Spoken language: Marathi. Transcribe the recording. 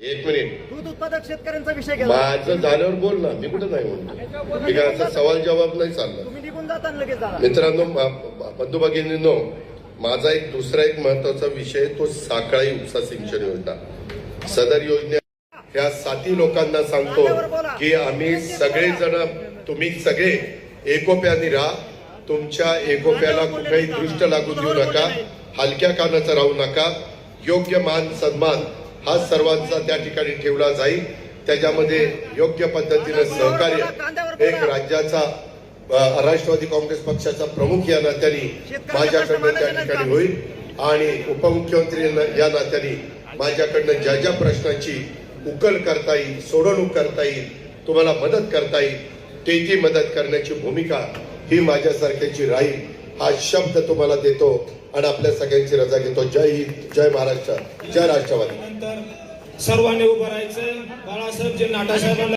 एक मिनिट, दूध उत्पादक शेतकऱ्यांचा विषय घ्या. माझं झाल्यावर बोल ना. मी कुठं नाही म्हणतो. मी काय असा सवाल जवाब नाही चालला. तुम्ही निघून जाताना लगेच जा. मित्रांनो, बंधू भगिनींनो, माझा दुसरा एक महत्वाचा विषय तो साखळी उपसा सिंचन योजना. सदर योजना ह्या 7 लोकांना सांगतो की आम्ही सगळेजण, तुम्ही सगळे एकोप्याने राहा. तुमच्या एकोप्याला कुठेही दृष्ट लागू देऊ नका, हलक्या कानाचं राहू नका. योग्य मान सन्मान हा सर्वांचा त्या ठिकाणी ठेवला जाईल. त्याच्यामध्ये योग्य पद्धतीने सहकार्य एक राज्याचा राष्ट्रवादी काँग्रेस पक्षाचा प्रमुख या नात्याने माझ्याकडनं त्या ठिकाणी होईल आणि उपमुख्यमंत्री या नात्याने माझ्याकडनं ज्या ज्या प्रश्नांची उकल करता येईल, सोडवणूक करता येईल, तुम्हाला मदत करता येईल, ती मदत करण्याची भूमिका ही माझ्यासारख्याची राहील. हा शब्द तुम्हाला देतो आणि आपल्या सगळ्यांची रजा घेतो. जय हिंद, जय महाराष्ट्र, जय राष्ट्रवादी. सर्वांनी उभं राहायचं. बाळासाहेब जे नाटासाहेबांना